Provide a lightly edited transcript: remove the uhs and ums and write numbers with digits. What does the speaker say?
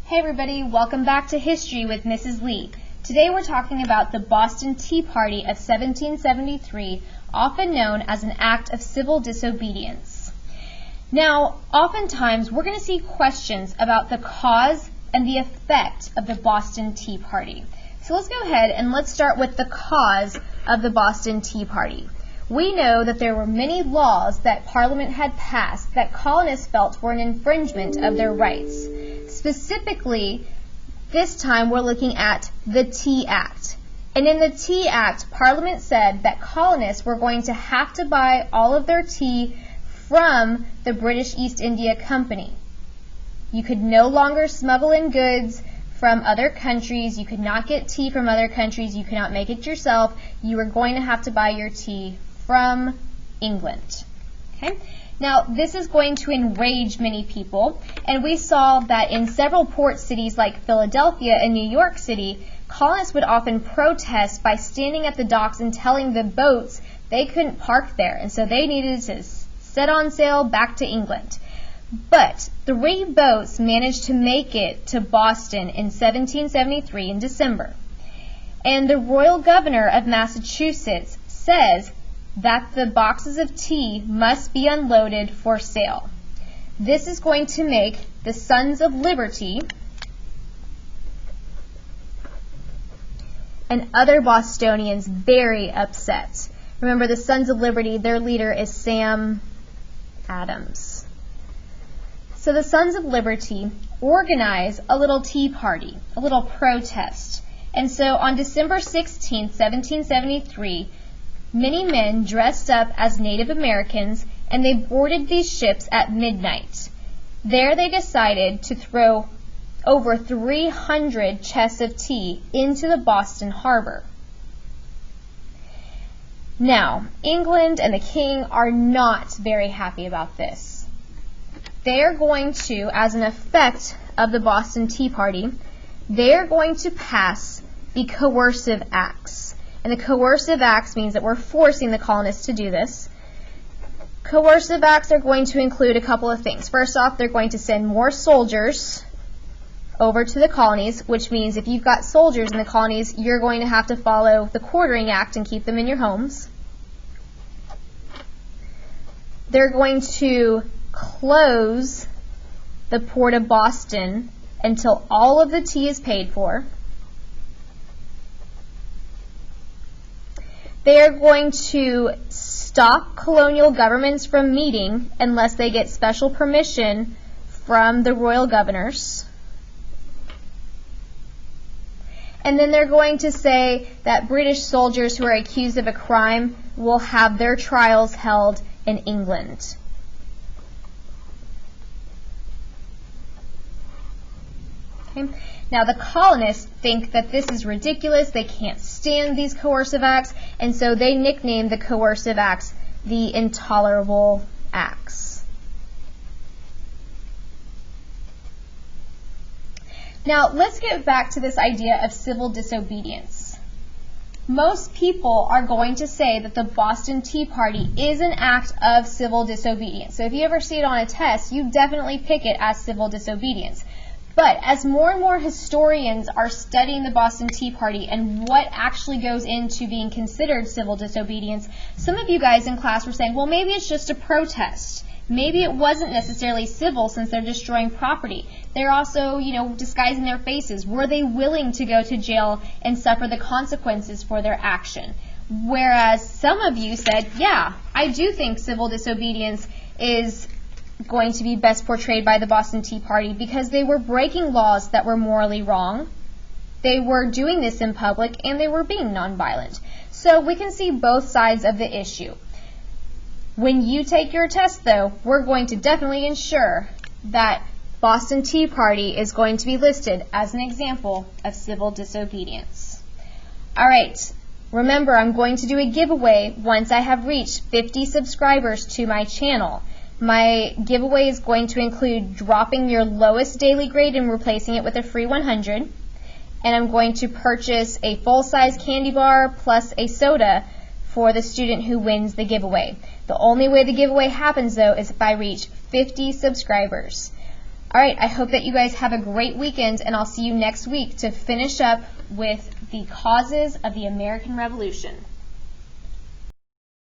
Hey everybody, welcome back to History with Mrs. Lee. Today we're talking about the Boston Tea Party of 1773, often known as an act of civil disobedience. Now, oftentimes we're going to see questions about the cause and the effect of the Boston Tea Party. So let's go ahead and let's start with the cause of the Boston Tea Party. We know that there were many laws that Parliament had passed that colonists felt were an infringement of their rights. Specifically, this time we're looking at the Tea Act. And in the Tea Act, Parliament said that colonists were going to have to buy all of their tea from the British East India Company. You could no longer smuggle in goods from other countries. You could not get tea from other countries. You could not make it yourself. You were going to have to buy your tea from England. Okay? Now, this is going to enrage many people, and we saw that in several port cities like Philadelphia and New York City, colonists would often protest by standing at the docks and telling the boats they couldn't park there, and so they needed to set on sail back to England. But 3 boats managed to make it to Boston in 1773 in December, and the Royal Governor of Massachusetts says that the boxes of tea must be unloaded for sale. This is going to make the Sons of Liberty and other Bostonians very upset. Remember, the Sons of Liberty, their leader is Sam Adams. So the Sons of Liberty organize a little tea party, a little protest. And so on December 16, 1773, many men dressed up as Native Americans, and they boarded these ships at midnight. There they decided to throw over 300 chests of tea into the Boston harbor. Now, England and the king are not very happy about this. They are going to, as an effect of the Boston Tea Party, they are going to pass the Coercive Acts. And the Coercive Acts means that we're forcing the colonists to do this. Coercive Acts are going to include a couple of things. First off, they're going to send more soldiers over to the colonies, which means if you've got soldiers in the colonies, you're going to have to follow the Quartering Act and keep them in your homes. They're going to close the port of Boston until all of the tea is paid for. They are going to stop colonial governments from meeting unless they get special permission from the royal governors. And then they're going to say that British soldiers who are accused of a crime will have their trials held in England. Okay. Now, the colonists think that this is ridiculous. They can't stand these coercive acts, and so they nicknamed the coercive acts the Intolerable Acts. Now, let's get back to this idea of civil disobedience. Most people are going to say that the Boston Tea Party is an act of civil disobedience. So if you ever see it on a test, you definitely pick it as civil disobedience. But as more and more historians are studying the Boston Tea Party and what actually goes into being considered civil disobedience, some of you guys in class were saying, well, maybe it's just a protest. Maybe it wasn't necessarily civil since they're destroying property. They're also, disguising their faces. Were they willing to go to jail and suffer the consequences for their action? Whereas some of you said, yeah, I do think civil disobedience is going to be best portrayed by the Boston Tea Party because they were breaking laws that were morally wrong. They were doing this in public, and they were being nonviolent. So we can see both sides of the issue. When you take your test, though, we're going to definitely ensure that Boston Tea Party is going to be listed as an example of civil disobedience. All right. Remember, I'm going to do a giveaway once I have reached 50 subscribers to my channel. My giveaway is going to include dropping your lowest daily grade and replacing it with a free 100. And I'm going to purchase a full-size candy bar plus a soda for the student who wins the giveaway. The only way the giveaway happens, though, is if I reach 50 subscribers. All right, I hope that you guys have a great weekend, and I'll see you next week to finish up with the causes of the American Revolution.